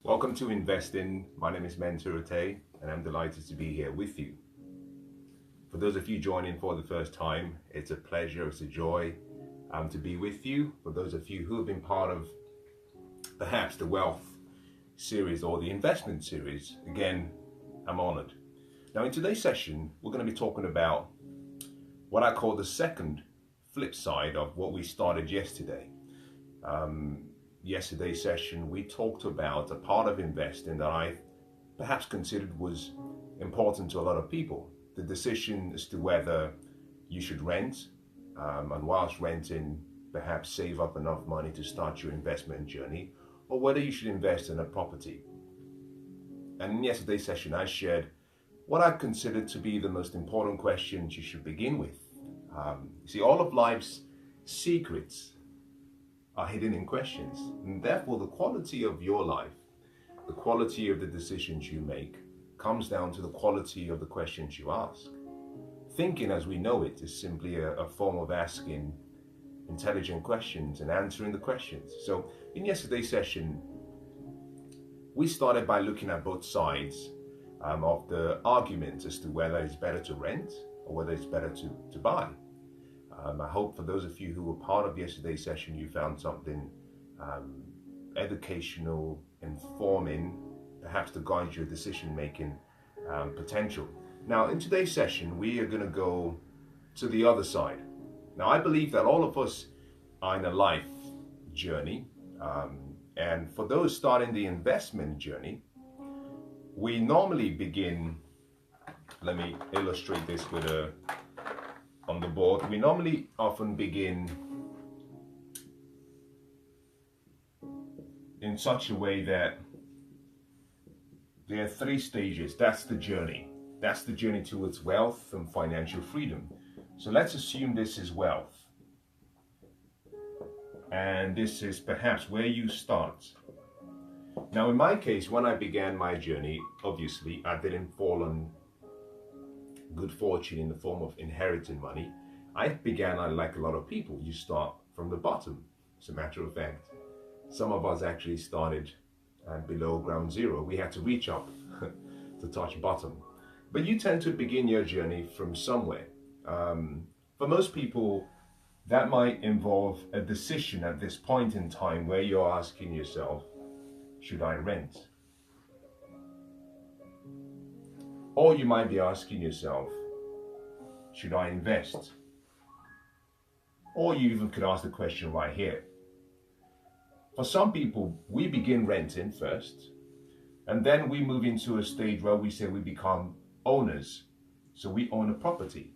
Welcome to Investing. My name is Mensah Oteh, and I'm delighted to be here with you. For those of you joining for the first time, it's a pleasure, it's a joy to be with you. For those of you who have been part of perhaps the wealth series or the investment series, again, I'm honored. Now, in today's session, we're going to be talking about what I call the second flip side of what we started yesterday. Yesterday's session, we talked about a part of investing that I perhaps considered was important to a lot of people. The decision as to whether you should rent, and whilst renting, perhaps save up enough money to start your investment journey, or whether you should invest in a property. And in yesterday's session, I shared what I considered to be the most important questions you should begin with. You see, all of life's secrets are hidden in questions, and therefore the quality of your life, the quality of the decisions you make, comes down to the quality of the questions you ask. Thinking as we know it is simply a form of asking intelligent questions and answering the questions. So in yesterday's session, we started by looking at both sides of the argument as to whether it's better to rent or whether it's better to buy. I hope for those of you who were part of yesterday's session, you found something educational, informing, perhaps to guide your decision-making potential. Now, in today's session, we are going to go to the other side. Now, I believe that all of us are in a life journey, and for those starting the investment journey, we normally begin, let me illustrate this with on the board. We normally often begin in such a way that there are three stages. That's the journey. That's the journey towards wealth and financial freedom. So let's assume this is wealth. And this is perhaps where you start. Now, in my case, when I began my journey, obviously, I didn't fall on good fortune in the form of inheriting money. I began, like a lot of people, you start from the bottom. As a matter of fact, some of us actually started below ground zero. We had to reach up to touch bottom. But you tend to begin your journey from somewhere. For most people, that might involve a decision at this point in time where you're asking yourself, should I rent? Or you might be asking yourself, should I invest? Or you even could ask the question right here. For some people, we begin renting first, and then we move into a stage where we say we become owners. So we own a property.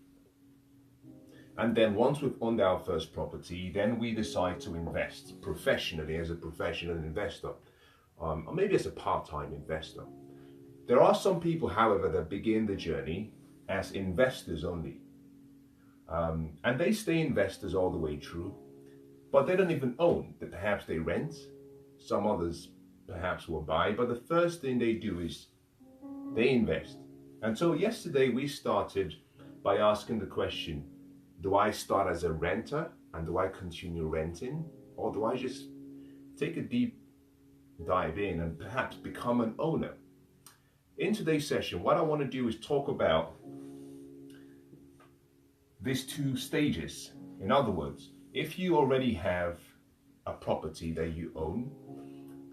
And then once we've owned our first property, then we decide to invest professionally as a professional investor, or maybe as a part-time investor. There are some people, however, that begin the journey as investors only. And they stay investors all the way through, but they don't even own. That perhaps they rent, some others perhaps will buy, but the first thing they do is they invest. And so yesterday we started by asking the question, do I start as a renter and do I continue renting? Or do I just take a deep dive in and perhaps become an owner? In today's session, what I want to do is talk about these two stages. In other words, if you already have a property that you own,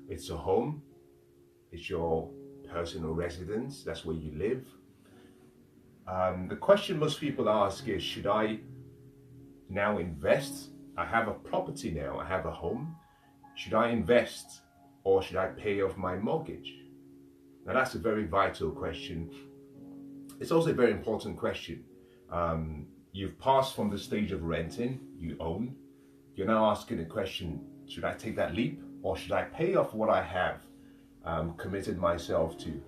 it's a home, it's your personal residence, that's where you live. The question most people ask is, should I now invest? I have a property now, I have a home. Should I invest or should I pay off my mortgage? Now that's a very vital question. It's also a very important question. You've passed from the stage of renting, you own. You're now asking the question, should I take that leap or should I pay off what I have committed myself to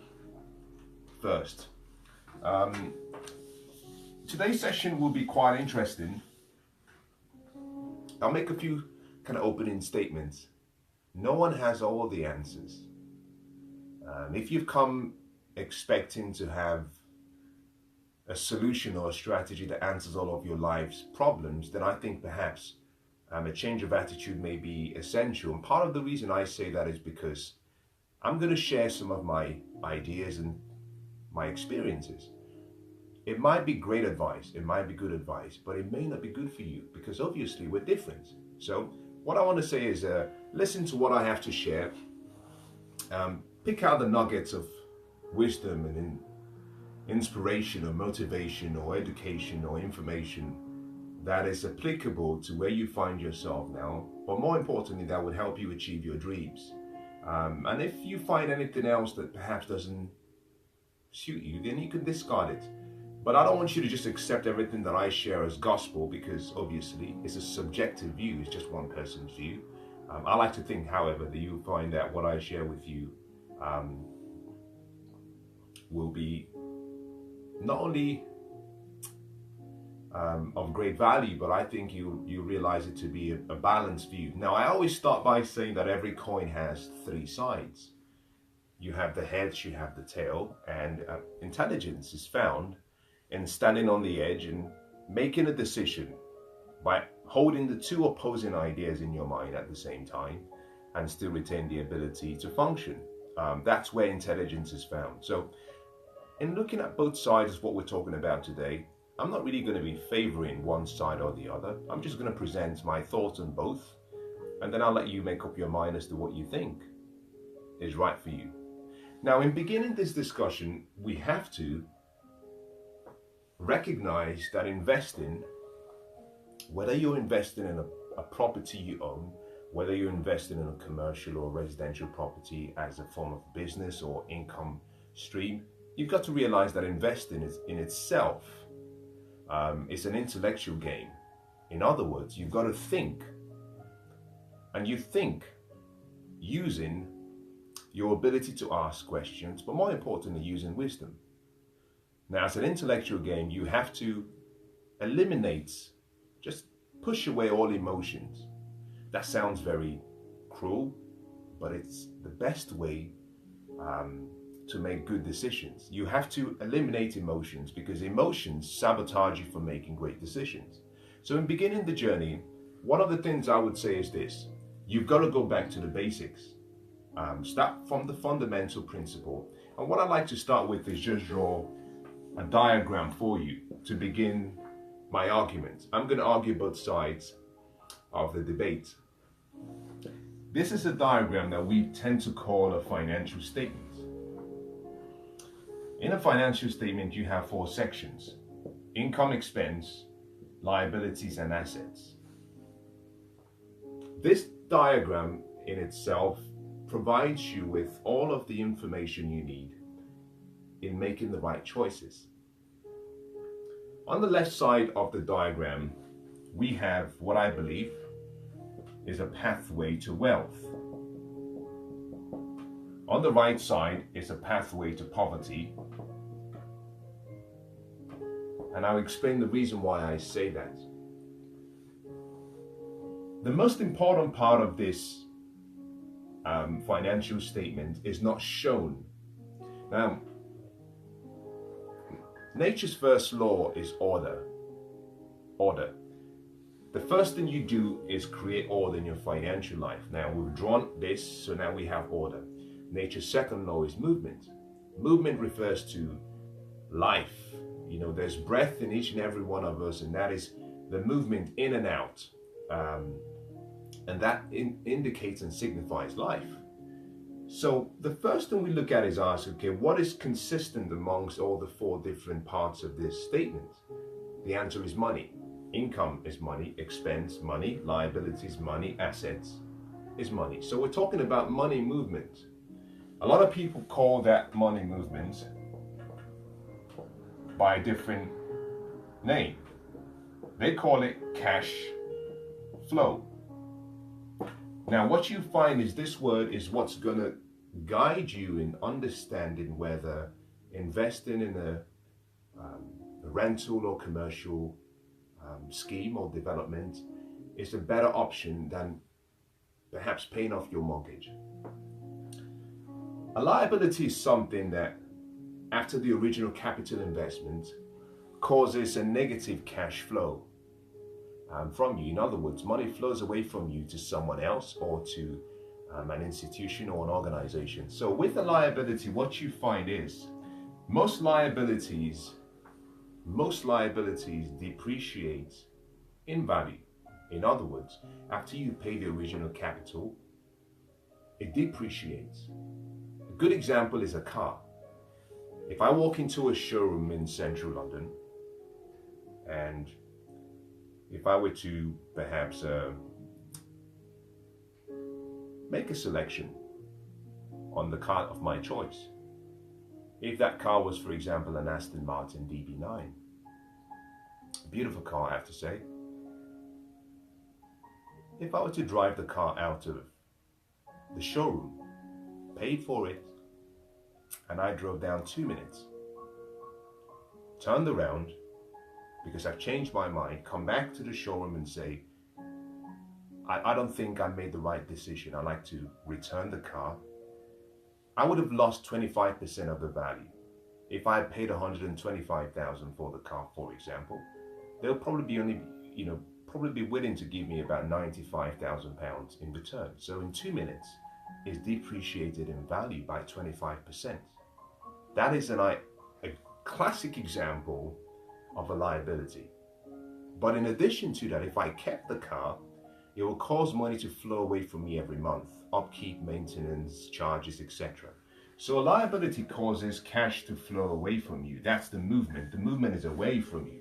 first? Today's session will be quite interesting. I'll make a few kind of opening statements. No one has all the answers. If you've come expecting to have a solution or a strategy that answers all of your life's problems, then I think perhaps a change of attitude may be essential. And part of the reason I say that is because I'm going to share some of my ideas and my experiences. It might be great advice, it might be good advice, but it may not be good for you because obviously we're different. So what I want to say is listen to what I have to share. Pick out the nuggets of wisdom and inspiration or motivation or education or information that is applicable to where you find yourself now, but more importantly, that would help you achieve your dreams. And if you find anything else that perhaps doesn't suit you, then you can discard it. But I don't want you to just accept everything that I share as gospel, because obviously it's a subjective view, it's just one person's view. I like to think, however, that you'll find that what I share with you will be not only of great value, but I think you realize it to be a balanced view. Now, I always start by saying that every coin has three sides. You have the heads, you have the tail, and intelligence is found in standing on the edge and making a decision by holding the two opposing ideas in your mind at the same time and still retain the ability to function. That's where intelligence is found. So in looking at both sides of what we're talking about today, I'm not really going to be favoring one side or the other. I'm just going to present my thoughts on both, and then I'll let you make up your mind as to what you think is right for you. Now, in beginning this discussion, we have to recognize that investing, whether you're investing in a property you own, whether you're investing in a commercial or residential property as a form of business or income stream, you've got to realize that investing is in itself, it's an intellectual game. In other words, you've got to think, and you think using your ability to ask questions, but more importantly, using wisdom. Now, as an intellectual game, you have to eliminate, just push away all emotions. That sounds very cruel, but it's the best way to make good decisions. You have to eliminate emotions because emotions sabotage you from making great decisions. So in beginning the journey, one of the things I would say is this: you've got to go back to the basics. Start from the fundamental principle. And what I'd like to start with is just draw a diagram for you to begin my argument. I'm going to argue both sides of the debate. This is a diagram that we tend to call a financial statement. In a financial statement, you have four sections: income, expense, liabilities, and assets. This diagram in itself provides you with all of the information you need in making the right choices. On the left side of the diagram, we have what I believe is a pathway to wealth. On the right side is a pathway to poverty. And I'll explain the reason why I say that. The most important part of this financial statement is not shown. Now, nature's first law is order. Order. The first thing you do is create order in your financial life. Now, we've drawn this, so now we have order. Nature's second law is movement. Movement refers to life. You know, there's breath in each and every one of us, and that is the movement in and out. And that indicates and signifies life. So the first thing we look at is ask, okay, what is consistent amongst all the four different parts of this statement? The answer is money. Income is money, expense, money, liabilities, money, assets is money. So we're talking about money movement. A lot of people call that money movement by a different name. They call it cash flow. Now, what you find is this word is what's going to guide you in understanding whether investing in a rental or commercial scheme or development is a better option than perhaps paying off your mortgage. A liability is something that, after the original capital investment, causes a negative cash flow from you. In other words, money flows away from you to someone else or to an institution or an organization. So with a liability, what you find is most liabilities depreciate in value. In other words, after you pay the original capital, it depreciates. A good example is a car. If I walk into a showroom in central London, and if I were to perhaps make a selection on the car of my choice, if that car was, for example, an Aston Martin DB9, a beautiful car, I have to say. If I were to drive the car out of the showroom, paid for it, and I drove down 2 minutes, turned around, because I've changed my mind, come back to the showroom and say, I don't think I made the right decision, I'd like to return the car, I would have lost 25% of the value. If I had paid 125,000 for the car, for example, they'll probably be willing to give me about 95,000 pounds in return. So in 2 minutes, it's depreciated in value by 25%. That is a classic example of a liability. But in addition to that, if I kept the car, it will cause money to flow away from me every month, upkeep, maintenance, charges, etc. So a liability causes cash to flow away from you. That's the movement. The movement is away from you.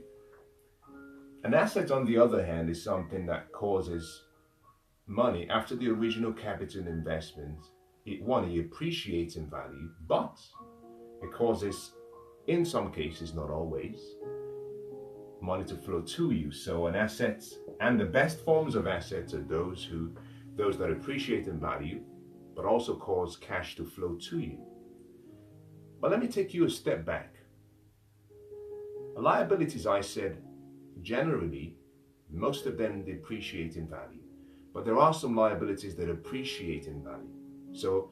An asset, on the other hand, is something that causes money after the original capital investment. It appreciates in value, but it causes, in some cases, not always, money to flow to you. So an asset, and the best forms of assets are those that appreciate in value, but also cause cash to flow to you. But let me take you a step back. Liabilities, I said, generally, most of them depreciate in value, but there are some liabilities that appreciate in value. So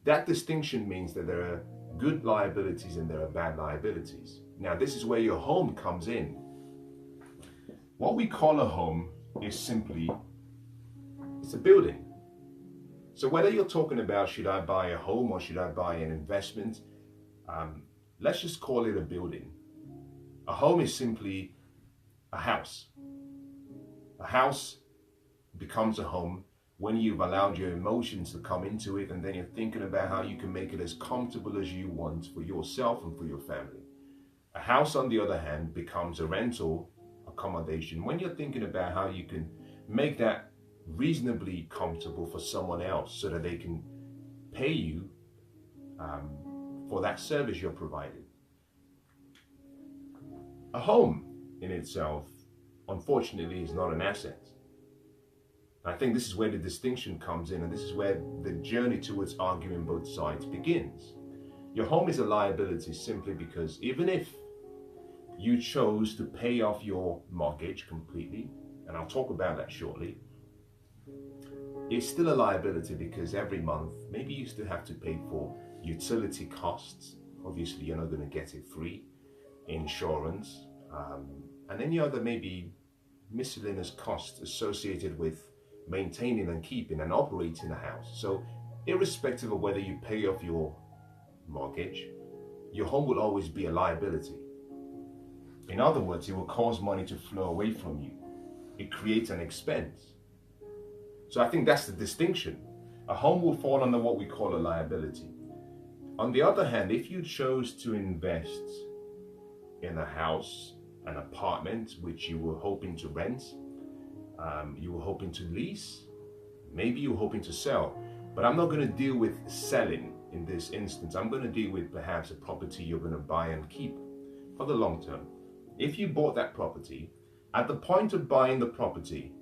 that distinction means that there are good liabilities and there are bad liabilities. Now, this is where your home comes in. What we call a home is simply, it's a building. So whether you're talking about should I buy a home or should I buy an investment, let's just call it a building. A home is simply a house. A house becomes a home when you've allowed your emotions to come into it, and then you're thinking about how you can make it as comfortable as you want for yourself and for your family. A house, on the other hand, becomes a rental accommodation when you're thinking about how you can make that reasonably comfortable for someone else so that they can pay you for that service you're providing. A home in itself, unfortunately, is not an asset. I think this is where the distinction comes in, and this is where the journey towards arguing both sides begins. Your home is a liability simply because even if you chose to pay off your mortgage completely, and I'll talk about that shortly, it's still a liability because every month, maybe you still have to pay for utility costs. Obviously, you're not going to get it free. Insurance, and any other maybe miscellaneous costs associated with maintaining and keeping and operating a house. So irrespective of whether you pay off your mortgage, your home will always be a liability. In other words, it will cause money to flow away from you. It creates an expense. So I think that's the distinction. A home will fall under what we call a liability. On the other hand, if you chose to invest in a house, an apartment, which you were hoping to rent, you were hoping to lease, maybe you were hoping to sell, but I'm not going to deal with selling in this instance. I'm going to deal with perhaps a property you're going to buy and keep for the long term. If you bought that property, at the point of buying the property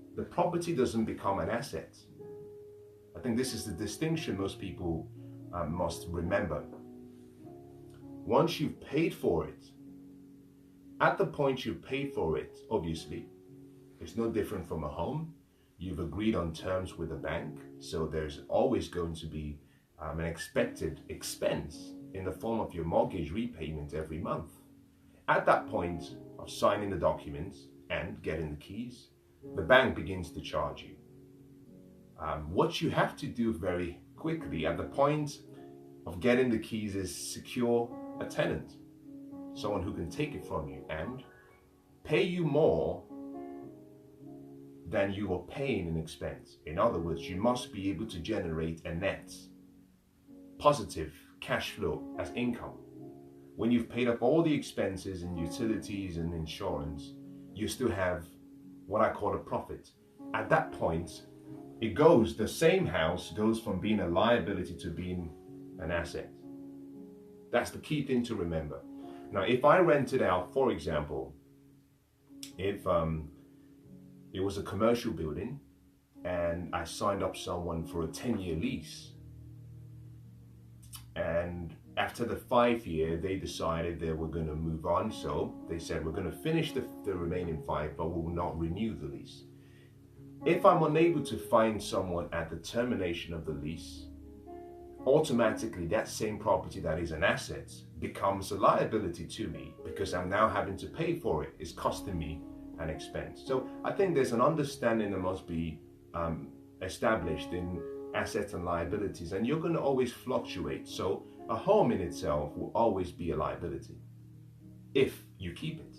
doesn't become an asset. I think this is the distinction most people must remember. Once you've paid for it, at the point you paid for it, obviously, it's no different from a home. You've agreed on terms with a bank, so there's always going to be an expected expense in the form of your mortgage repayment every month. At that point of signing the documents and getting the keys, the bank begins to charge you. What you have to do very quickly at the point of getting the keys is secure a tenant, someone who can take it from you and pay you more than you are paying in expense. In other words, you must be able to generate a net positive cash flow as income. When you've paid up all the expenses and utilities and insurance, you still have what I call a profit. At that point, the same house goes from being a liability to being an asset. That's the key thing to remember. Now, if I rented out, for example, if it was a commercial building and I signed up someone for a 10-year lease, and after the 5-year, they decided they were going to move on. So they said, we're going to finish the remaining 5, but we will not renew the lease. If I'm unable to find someone at the termination of the lease, automatically that same property that is an asset becomes a liability to me because I'm now having to pay for it. It's costing me an expense. So I think there's an understanding that must be established in assets and liabilities, and you're going to always fluctuate. So a home in itself will always be a liability if you keep it.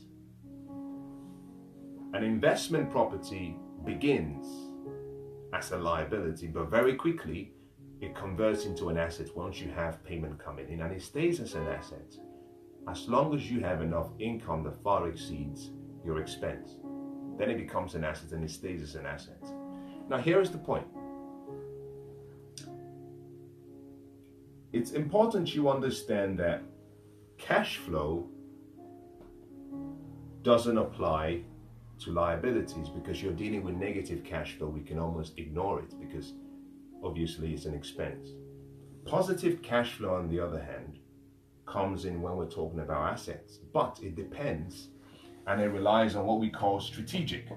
An investment property begins as a liability, but very quickly it converts into an asset once you have payment coming in, and it stays as an asset as long as you have enough income that far exceeds your expense. Then it becomes an asset and it stays as an asset. Now here is the point. It's important you understand that cash flow doesn't apply to liabilities because you're dealing with negative cash flow. We can almost ignore it because obviously it's an expense. Positive cash flow, on the other hand, comes in when we're talking about assets, but it depends and it relies on what we call strategic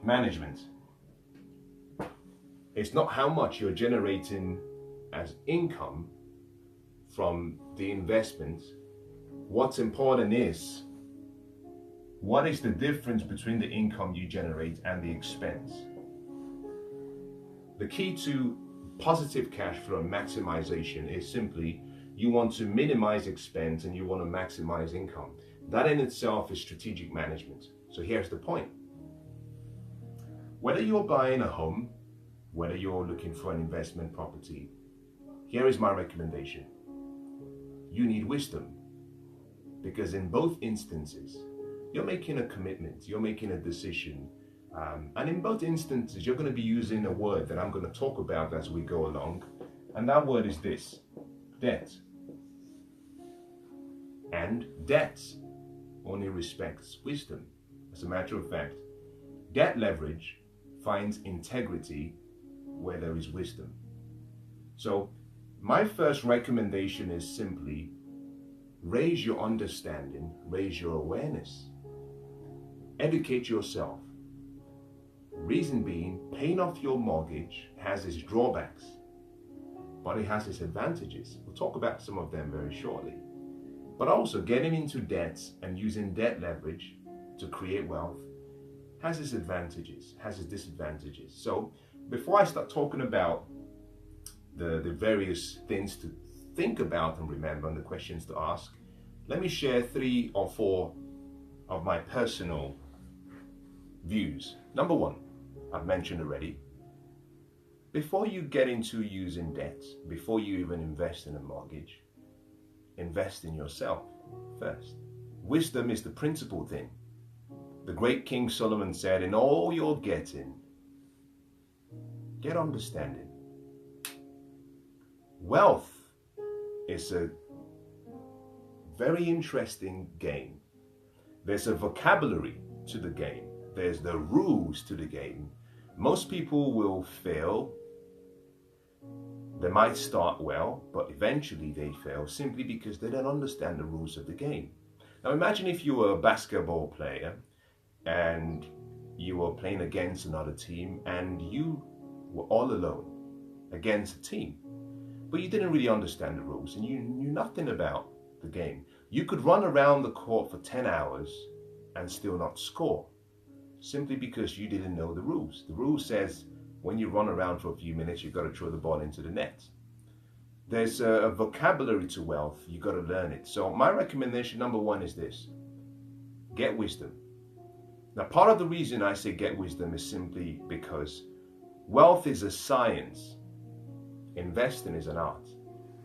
management. It's not how much you're generating as income from the investment. What's important is, what is the difference between the income you generate and the expense? The key to positive cash flow and maximization is simply you want to minimize expense and you want to maximize income. That in itself is strategic management. So here's the point. Whether you're buying a home, whether you're looking for an investment property, here is my recommendation. You need wisdom, because in both instances, you're making a commitment, you're making a decision, and in both instances, you're going to be using a word that I'm going to talk about as we go along, and that word is this: debt. And debt only respects wisdom. As a matter of fact, debt leverage finds integrity where there is wisdom. So my first recommendation is simply raise your understanding, raise your awareness, educate yourself. Reason being, paying off your mortgage has its drawbacks, but it has its advantages. We'll talk about some of them very shortly. But also getting into debts and using debt leverage to create wealth has its advantages, has its disadvantages. So before I start talking about the various things to think about and remember and the questions to ask, let me share 3 or 4 of my personal views. Number 1, I've mentioned already, before you get into using debt, before you even invest in a mortgage, invest in yourself first. Wisdom is the principal thing. The great King Solomon said, in all you're getting, get understanding. Wealth is a very interesting game. There's a vocabulary to the game. There's the rules to the game. Most people will fail. They might start well, but eventually they fail simply because they don't understand the rules of the game. Now imagine if you were a basketball player and you were playing against another team and you were all alone against a team, but you didn't really understand the rules and you knew nothing about the game. You could run around the court for 10 hours and still not score. simply because you didn't know the rules. The rule says when you run around for a few minutes, you've got to throw the ball into the net. There's a vocabulary to wealth. You've got to learn it. So my recommendation number one is this: get wisdom. Now, part of the reason I say get wisdom is simply because wealth is a science. Investing is an art.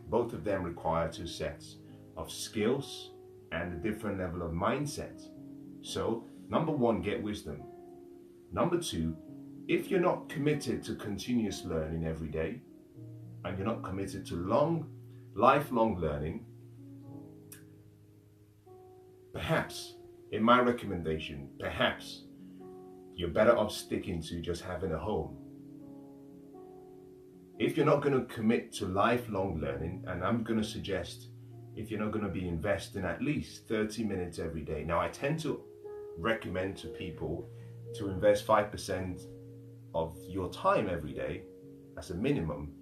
Both of them require two sets of skills and a different level of mindset. So, number one, get wisdom. Number two, if you're not committed to continuous learning every day, and you're not committed to lifelong learning, perhaps, in my recommendation, perhaps you're better off sticking to just having a home. If you're not going to commit to lifelong learning, and I'm going to suggest if you're not going to be investing at least 30 minutes every day. Now, I tend to recommend to people to invest 5% of your time every day as a minimum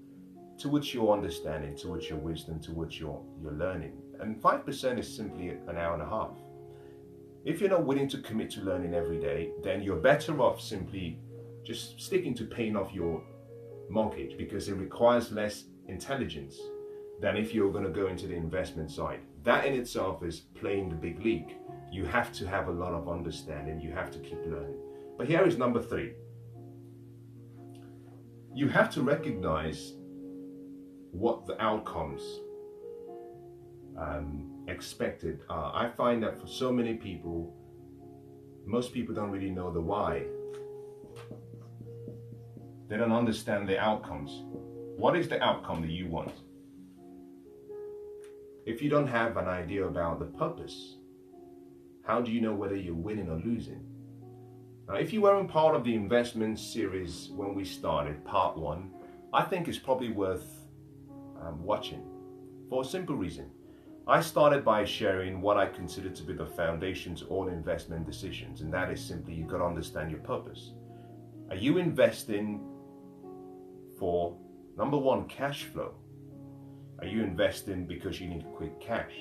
towards your understanding, towards your wisdom, towards your learning. And 5% is simply an hour and a half. If you're not willing to commit to learning every day, then you're better off simply just sticking to paying off your mortgage, because it requires less intelligence than if you're going to go into the investment side. That in itself is playing the big league. You have to have a lot of understanding. You have to keep learning. But here is number three. You have to recognize what the outcomes expected are. I find that for so many people, most people don't really know the why. They don't understand the outcomes. What is the outcome that you want? If you don't have an idea about the purpose, how do you know whether you're winning or losing? Now, if you weren't part of the investment series when we started, part one, I think it's probably worth watching for a simple reason. I started by sharing what I consider to be the foundation to all investment decisions, and that is simply you've got to understand your purpose. Are you investing for, number one, cash flow? Are you investing because you need quick cash?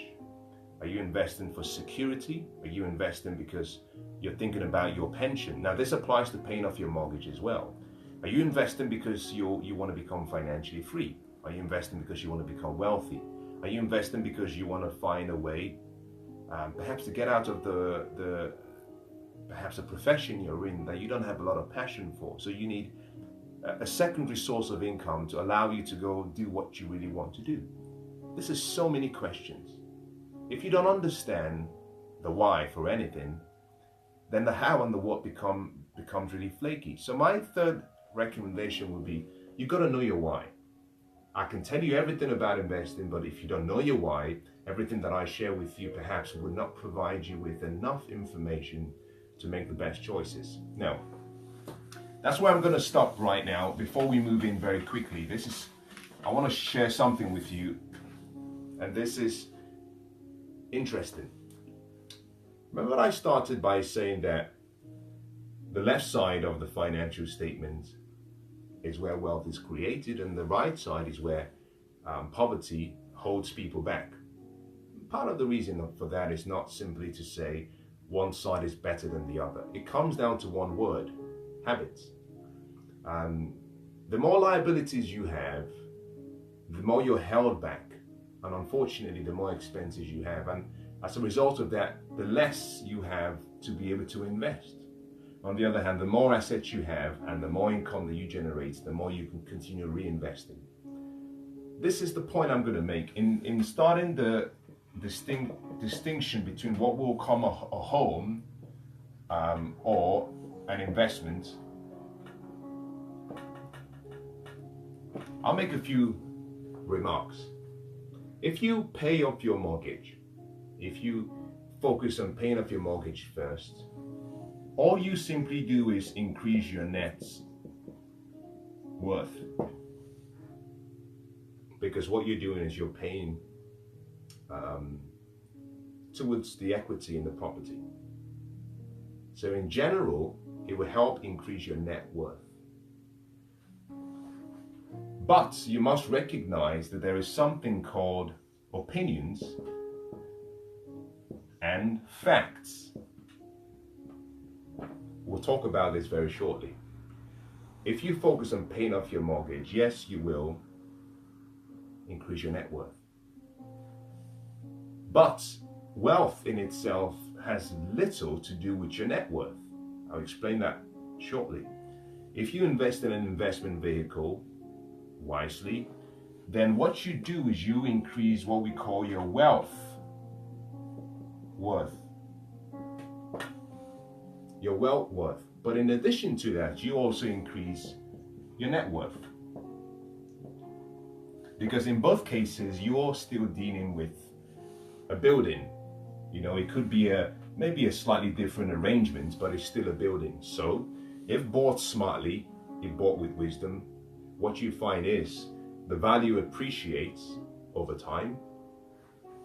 Are you investing for security? Are you investing because you're thinking about your pension? Now, this applies to paying off your mortgage as well. Are you investing because you want to become financially free? Are you investing because you want to become wealthy? Are you investing because you want to find a way, perhaps to get out of perhaps a profession you're in that you don't have a lot of passion for? So you need a secondary source of income to allow you to go do what you really want to do. This is so many questions. If you don't understand the why for anything, then the how and the what becomes really flaky. So my third recommendation would be, you've got to know your why. I can tell you everything about investing, but if you don't know your why, everything that I share with you perhaps will not provide you with enough information to make the best choices. Now, that's where I'm going to stop right now before we move in very quickly. I want to share something with you, and this is interesting. Remember, I started by saying that the left side of the financial statement is where wealth is created, and the right side is where poverty holds people back. Part of the reason for that is not simply to say one side is better than the other. It comes down to one word: habits. The more liabilities you have, the more you're held back, and unfortunately the more expenses you have, and as a result of that, the less you have to be able to invest. On the other hand, the more assets you have and the more income that you generate, the more you can continue reinvesting. This is the point I'm going to make. In starting the distinction between what will come a home or an investment, I'll make a few remarks. If you pay off your mortgage, if you focus on paying off your mortgage first, all you simply do is increase your net worth. Because what you're doing is you're paying towards the equity in the property. So in general, it will help increase your net worth. But you must recognize that there is something called opinions and facts. We'll talk about this very shortly. If you focus on paying off your mortgage, yes, you will increase your net worth. But wealth in itself has little to do with your net worth. I'll explain that shortly. If you invest in an investment vehicle wisely, then what you do is you increase what we call your wealth worth. Your wealth worth. But in addition to that, you also increase your net worth. Because in both cases, you're still dealing with a building. You know, it could be maybe a slightly different arrangement, but it's still a building. So if bought smartly, if bought with wisdom, what you find is the value appreciates over time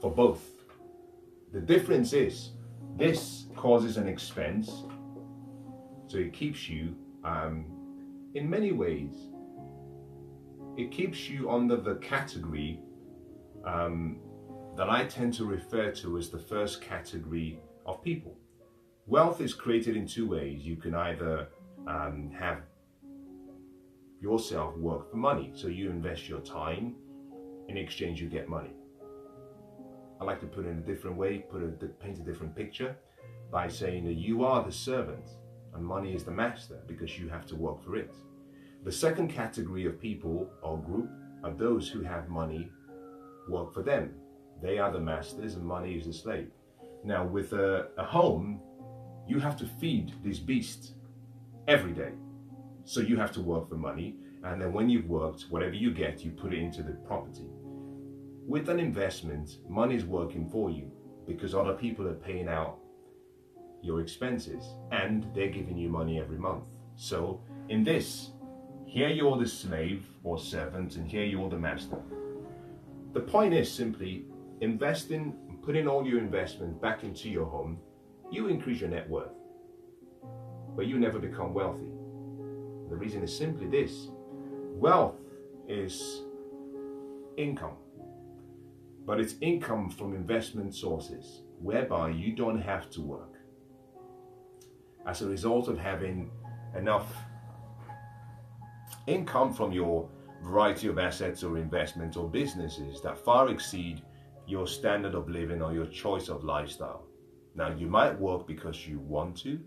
for both. The difference is this causes an expense, so it keeps you, in many ways, it keeps you under the category that I tend to refer to as the first category of people. Wealth is created in two ways. You can either have yourself work for money, so you invest your time, in exchange you get money. I like to put it in a different way, paint a different picture by saying that you are the servant and money is the master because you have to work for it. The second category of people or group are those who have money work for them. They are the masters and money is the slave. Now with a home, you have to feed this beast every day. So you have to work for money, and then when you've worked, whatever you get, you put it into the property. With an investment, money is working for you because other people are paying out your expenses and they're giving you money every month. So in this, here you're the slave or servant and here you're the master. The point is simply investing, putting all your investment back into your home, you increase your net worth, but you never become wealthy. The reason is simply this: wealth is income, but it's income from investment sources whereby you don't have to work. As a result of having enough income from your variety of assets or investments or businesses that far exceed your standard of living or your choice of lifestyle. Now, you might work because you want to,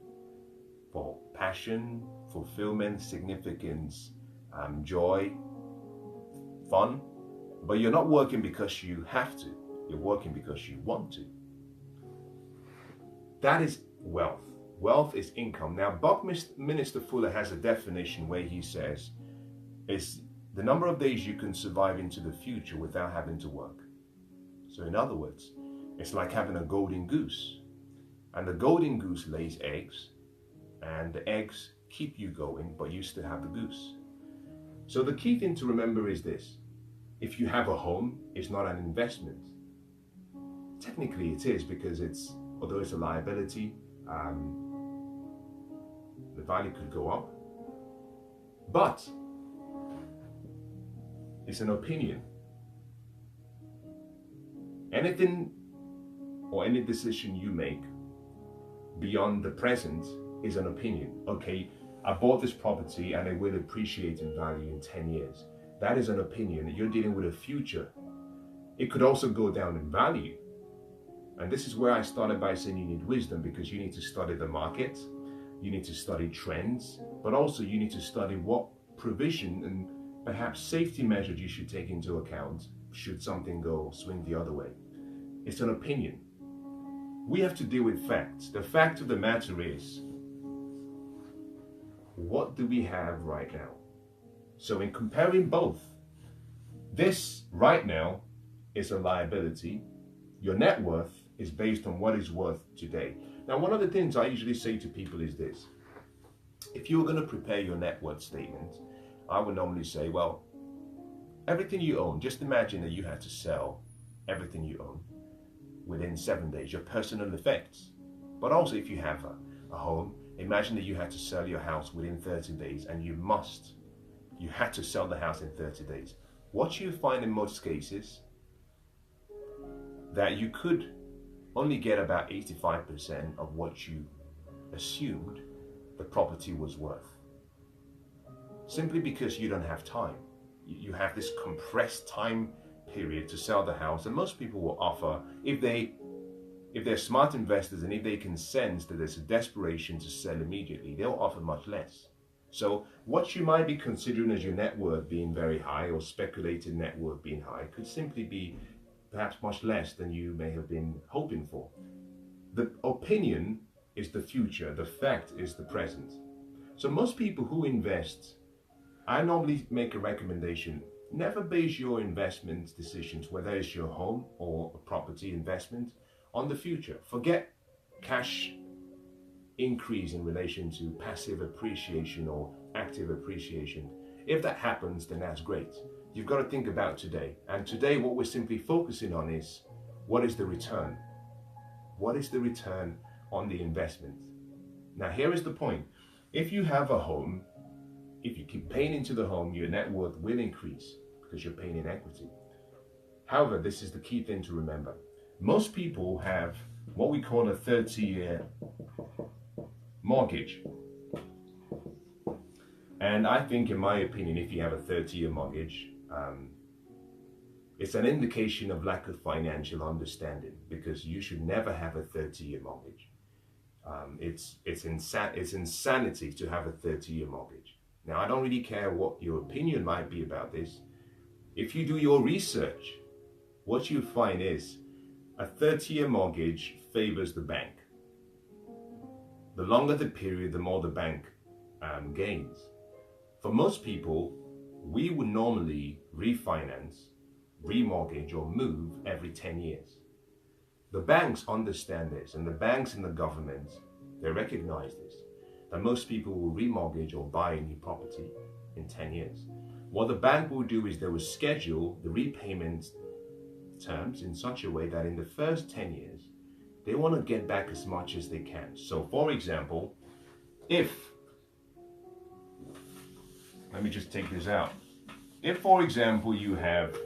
for passion, fulfillment, significance, joy, fun, but you're not working because you have to. You're working because you want to. That is wealth. Wealth is income. Now, Buckminster Fuller has a definition where he says it's the number of days you can survive into the future without having to work. So in other words, it's like having a golden goose. And the golden goose lays eggs, and the eggs keep you going, but you still have the goose. So the key thing to remember is this: if you have a home, it's not an investment. Technically it is, because although it's a liability, the value could go up, but it's an opinion. Anything or any decision you make beyond the present is an opinion. Okay, I bought this property and it will appreciate in value in 10 years. That is an opinion. You're dealing with a future. It could also go down in value. And this is where I started by saying you need wisdom, because you need to study the market, you need to study trends, but also you need to study what provision and perhaps safety measures you should take into account should something swing the other way. It's an opinion. We have to deal with facts. The fact of the matter is, what do we have right now? So in comparing both, this right now is a liability. Your net worth is based on what is worth today. Now, one of the things I usually say to people is this: if you were going to prepare your net worth statement, I would normally say, well, everything you own, just imagine that you had to sell everything you own within 7 days, your personal effects. But also, if you have a home, imagine that you had to sell your house within 30 days, and you had to sell the house in 30 days. What you find in most cases, that you could only get about 85% of what you assumed the property was worth. Simply because you don't have time. You have this compressed time period to sell the house, and most people will offer, if they're smart investors and if they can sense that there's a desperation to sell immediately, they'll offer much less. So what you might be considering as your net worth being very high, or speculated net worth being high, could simply be perhaps much less than you may have been hoping for. The opinion is the future, the fact is the present. So most people who invest, I normally make a recommendation: never base your investment decisions, whether it's your home or a property investment, on the future. Forget cash increase in relation to passive appreciation or active appreciation. If that happens, then that's great. You've got to think about today. And today what we're simply focusing on is, what is the return? What is the return on the investment? Now here is the point. If you have a home, if you keep paying into the home, your net worth will increase because you're paying in equity. However, this is the key thing to remember. Most people have what we call a 30-year mortgage. And I think, in my opinion, if you have a 30-year mortgage, it's an indication of lack of financial understanding, because you should never have a 30-year mortgage. It's insanity to have a 30-year mortgage. Now, I don't really care what your opinion might be about this. If you do your research, what you find is a 30-year mortgage favors the bank. The longer the period, the more the bank gains. For most people, we would normally refinance, remortgage, or move every 10 years. The banks understand this, and the banks and the government, they recognize this, that most people will remortgage or buy a new property in 10 years. What the bank will do is they will schedule the repayment terms in such a way that in the first 10 years, they want to get back as much as they can. So for example, let me just take this out. If, for example, you have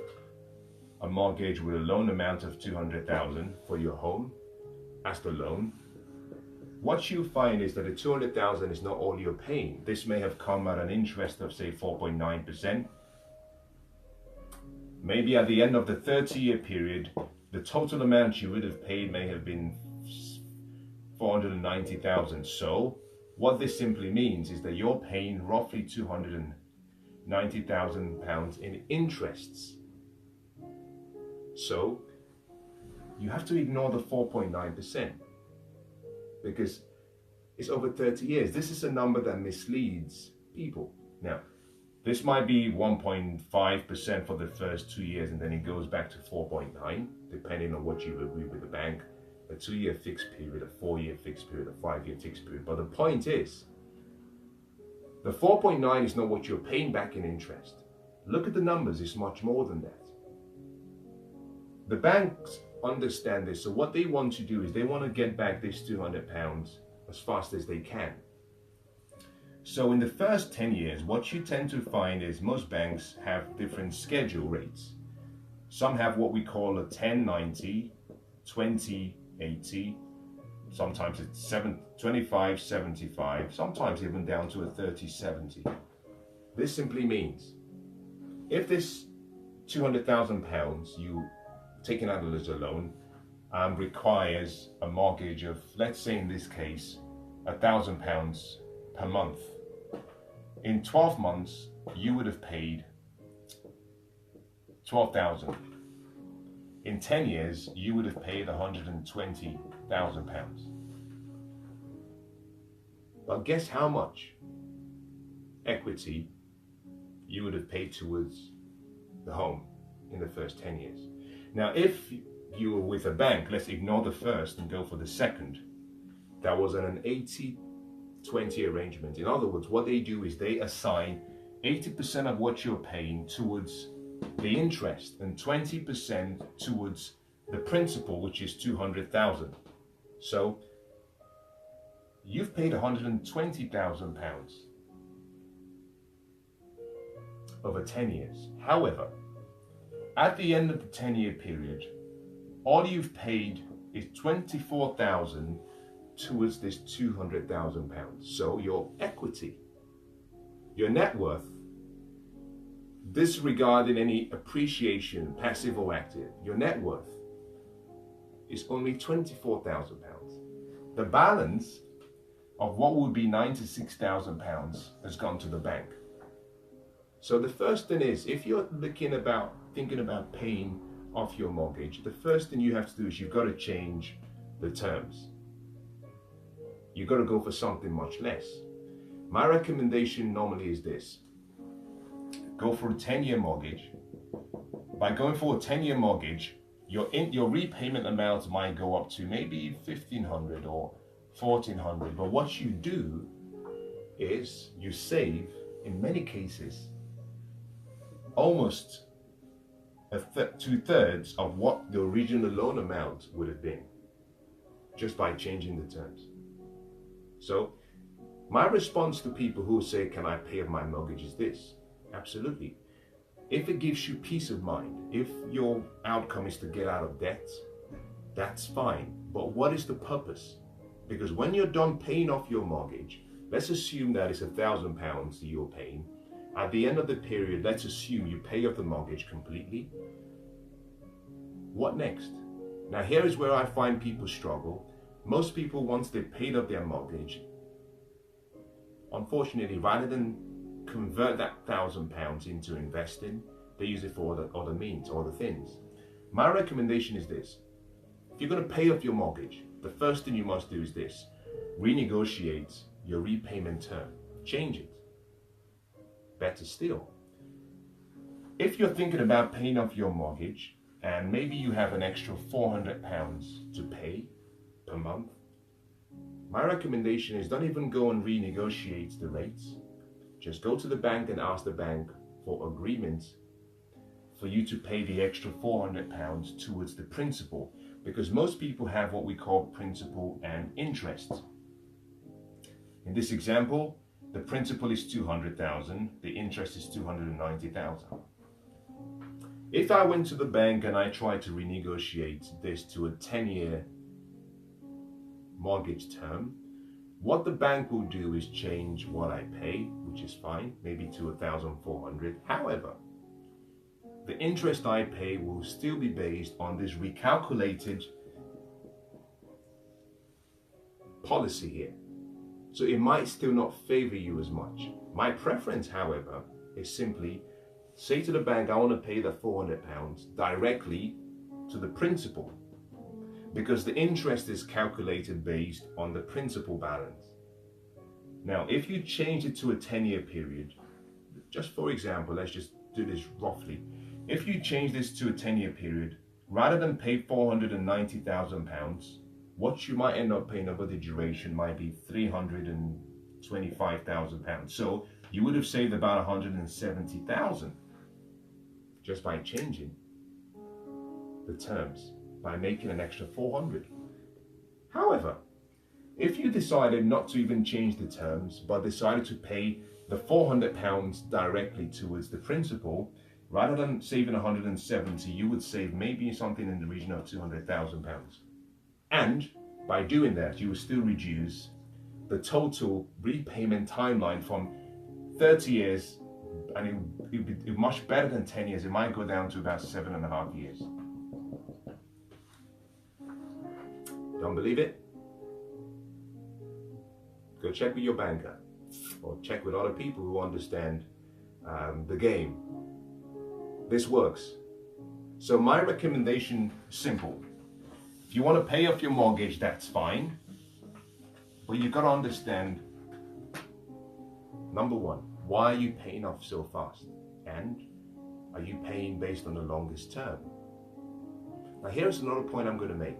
a mortgage with a loan amount of 200,000 for your home as the loan, what you find is that the 200,000 is not all you're paying. This may have come at an interest of, say, 4.9%. Maybe at the end of the 30-year period, the total amount you would have paid may have been 490,000. So what this simply means is that you're paying roughly 290,000 pounds in interests. So you have to ignore the 4.9% because it's over 30 years. This is a number that misleads people. Now, this might be 1.5% for the first 2 years, and then it goes back to 4.9, depending on what you agree with the bank. A 2-year fixed period, a 4-year fixed period, a 5-year fixed period. But the point is, the 4.9 is not what you're paying back in interest. Look at the numbers, it's much more than that. The banks understand this, so what they want to do is they want to get back this £200 as fast as they can. So in the first 10 years, what you tend to find is most banks have different schedule rates. Some have what we call a 10-90, 20-80, sometimes it's 25-75, sometimes even down to a 30-70. This simply means if this £200,000 you taken out as a loan requires a mortgage of, let's say in this case, £1,000 per month. In 12 months, you would have paid 12,000. In 10 years, you would have paid 120,000 pounds. But guess how much equity you would have paid towards the home in the first 10 years. Now, if you were with a bank, let's ignore the first and go for the second, that was an 80-20 arrangement. In other words, what they do is they assign 80% of what you're paying towards the interest and 20% towards the principal, which is 200,000. So you've paid 120,000 pounds over 10 years. However, at the end of the 10-year period, all you've paid is 24,000 towards this £200,000. So your equity, your net worth, disregarding any appreciation, passive or active, your net worth is only £24,000. The balance of what would be £96,000 has gone to the bank. So the first thing is, if you're thinking about paying off your mortgage, the first thing you have to do is you've got to change the terms. You've got to go for something much less. My recommendation normally is this: go for a 10-year mortgage. By going for a 10-year mortgage, your repayment amount might go up to maybe $1,500 or $1,400. But what you do is you save, in many cases, almost 2/3 of what the original loan amount would have been, just by changing the terms. So my response to people who say, can I pay off my mortgage, is this: absolutely. If it gives you peace of mind, if your outcome is to get out of debt, that's fine. But what is the purpose? Because when you're done paying off your mortgage, let's assume that it's £1,000 that you're paying. At the end of the period, let's assume you pay off the mortgage completely. What next? Now here is where I find people struggle. Most people, once they've paid off their mortgage, unfortunately, rather than convert that £1,000 into investing, they use it for other means, other things. My recommendation is this: if you're going to pay off your mortgage, the first thing you must do is this: renegotiate your repayment term. Change it. Better still, if you're thinking about paying off your mortgage and maybe you have an extra £400 to pay per month, my recommendation is don't even go and renegotiate the rates. Just go to the bank and ask the bank for agreement for you to pay the extra £400 towards the principal, because most people have what we call principal and interest. In this example, the principal is $200,000, the interest is $290,000. If I went to the bank and I tried to renegotiate this to a 10-year mortgage term, what the bank will do is change what I pay, which is fine, maybe to $1,400. However, the interest I pay will still be based on this recalculated policy here. So it might still not favor you as much. My preference, however, is simply say to the bank, I want to pay the £400 directly to the principal, because the interest is calculated based on the principal balance. Now, if you change it to a 10-year period, just for example, let's just do this roughly. If you change this to a 10-year period, rather than pay £490,000, what you might end up paying over the duration might be £325,000. So you would have saved about £170,000 just by changing the terms, by making an extra $400. However, if you decided not to even change the terms, but decided to pay the £400 directly towards the principal, rather than saving £170,000, you would save maybe something in the region of £200,000. And by doing that, you will still reduce the total repayment timeline from 30 years, and it would be much better than 10 years. It might go down to about 7.5 years. Don't believe it? Go check with your banker, or check with other people who understand the game. This works. So my recommendation is simple. If you want to pay off your mortgage, that's fine. But you've got to understand, number one, why are you paying off so fast? And are you paying based on the longest term? Now here's another point I'm going to make.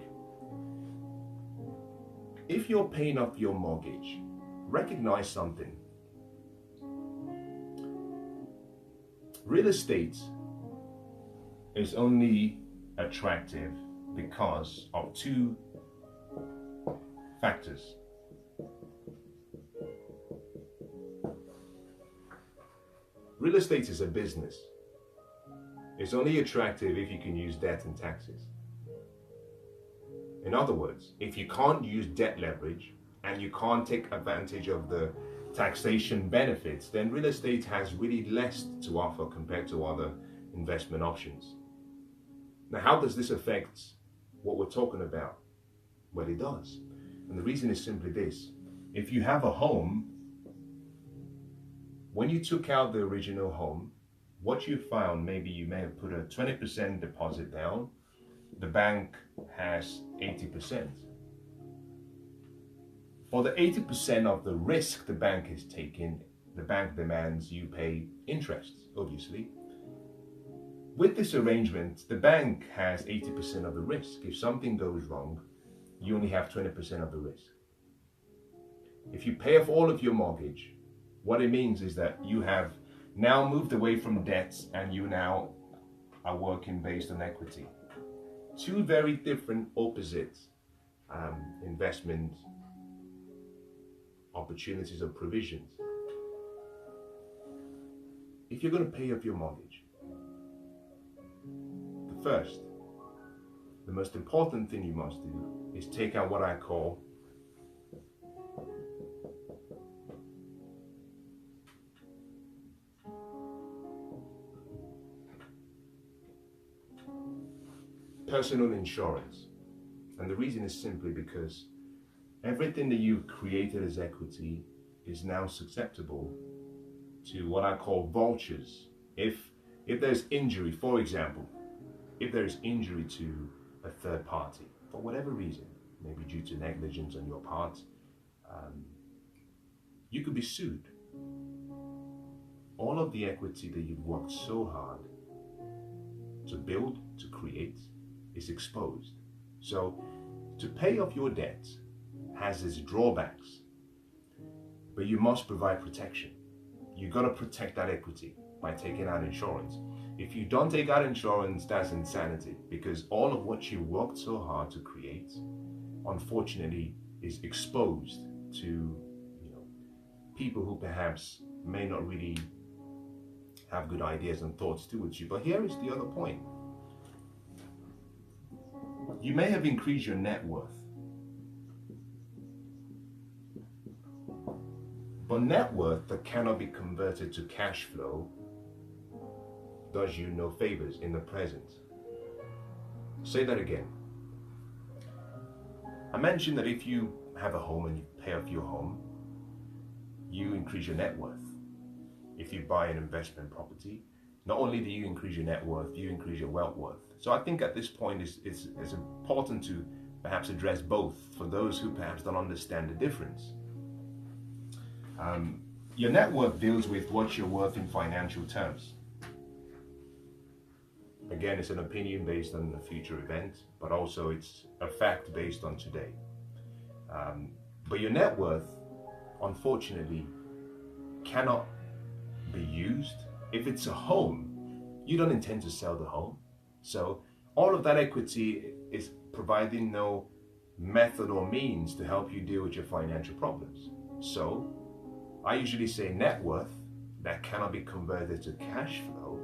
If you're paying off your mortgage, recognize something. Real estate is only attractive because of two factors. Real estate is a business. It's only attractive if you can use debt and taxes. In other words, if you can't use debt leverage and you can't take advantage of the taxation benefits, then real estate has really less to offer compared to other investment options. Now, how does this affect what we're talking about? Well, it does. And the reason is simply this. If you have a home, when you took out the original home, what you found, maybe you may have put a 20% deposit down, the bank has 80%. For the 80% of the risk the bank is taking, the bank demands you pay interest, obviously. With this arrangement, the bank has 80% of the risk. If something goes wrong, you only have 20% of the risk. If you pay off all of your mortgage, what it means is that you have now moved away from debts and you now are working based on equity. Two very different opposite investment opportunities or provisions. If you're going to pay off your mortgage, the most important thing you must do is take out what I call personal insurance. And the reason is simply because everything that you've created as equity is now susceptible to what I call vultures. If there's injury, for example, if there is injury to a third party, for whatever reason, maybe due to negligence on your part, you could be sued. All of the equity that you've worked so hard to build, to create, is exposed. So to pay off your debt has its drawbacks, but you must provide protection. You've got to protect that equity by taking out insurance. If you don't take out insurance, that's insanity, because all of what you worked so hard to create, unfortunately, is exposed to people who perhaps may not really have good ideas and thoughts towards you. But here is the other point. You may have increased your net worth, but net worth that cannot be converted to cash flow does you no favors in the present. Say that again. I mentioned that if you have a home and you pay off your home, you increase your net worth. If you buy an investment property, not only do you increase your net worth, you increase your wealth worth. So I think at this point it's important to perhaps address both for those who perhaps don't understand the difference. Your net worth deals with what you're worth in financial terms. Again, it's an opinion based on a future event, but also it's a fact based on today. But your net worth, unfortunately, cannot be used. If it's a home, you don't intend to sell the home. So all of that equity is providing no method or means to help you deal with your financial problems. So I usually say net worth that cannot be converted to cash flow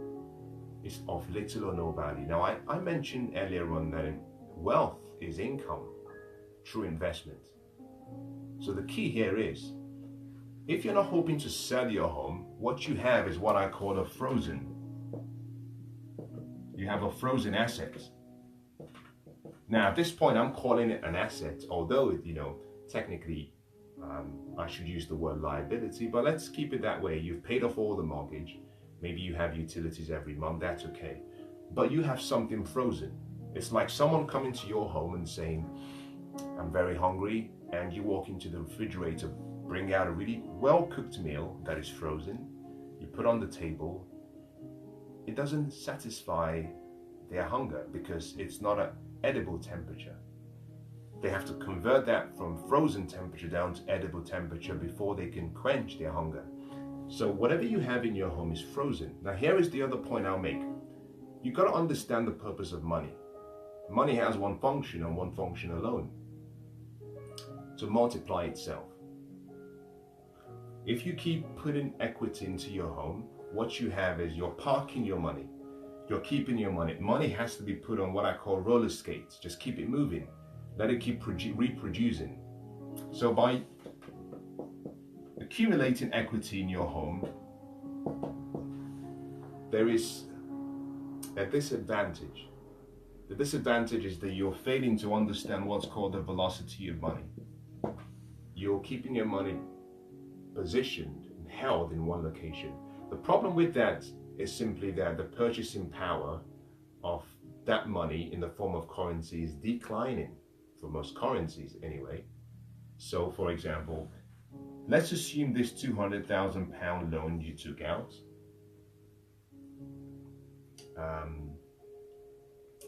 is of little or no value. Now, I mentioned earlier on that wealth is income through investment. So the key here is, if you're not hoping to sell your home, what you have is what I call a frozen. You have a frozen asset. Now, at this point, I'm calling it an asset, although, technically, I should use the word liability, but let's keep it that way. You've paid off all the mortgage. Maybe you have utilities every month, that's okay. But you have something frozen. It's like someone coming to your home and saying, I'm very hungry, and you walk into the refrigerator, bring out a really well-cooked meal that is frozen, you put on the table. It doesn't satisfy their hunger because it's not an edible temperature. They have to convert that from frozen temperature down to edible temperature before they can quench their hunger. So whatever you have in your home is frozen. Now here is the other point I'll make. You've got to understand the purpose of money. Money has one function and one function alone: to multiply itself. If you keep putting equity into your home, what you have is you're parking your money. You're keeping your money. Money has to be put on what I call roller skates. Just keep it moving. let it keep reproducing. So by accumulating equity in your home, there is a disadvantage. The disadvantage is that you're failing to understand what's called the velocity of money. You're keeping your money positioned and held in one location. The problem with that is simply that the purchasing power of that money in the form of currency is declining, for most currencies anyway. So for example, let's assume this £200,000 loan you took out.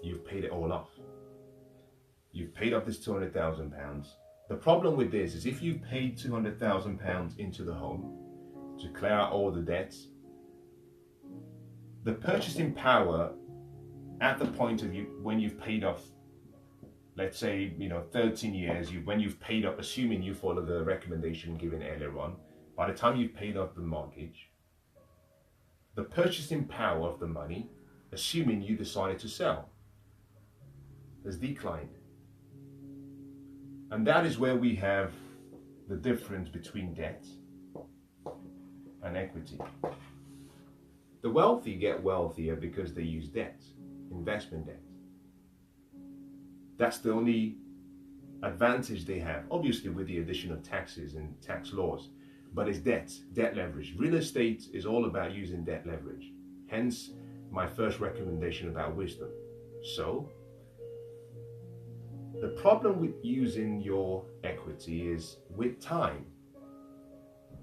You've paid it all off. You've paid off this £200,000. The problem with this is if you've paid £200,000 into the home to clear out all the debts, the purchasing power at the point of when you've paid off, let's say, 13 years, when you've paid up, assuming you follow the recommendation given earlier on, by the time you've paid off the mortgage, the purchasing power of the money, assuming you decided to sell, has declined. And that is where we have the difference between debt and equity. The wealthy get wealthier because they use debt, investment debt. That's the only advantage they have, obviously with the addition of taxes and tax laws, but it's debt leverage. Real estate is all about using debt leverage. Hence my first recommendation about wisdom. So, the problem with using your equity is with time,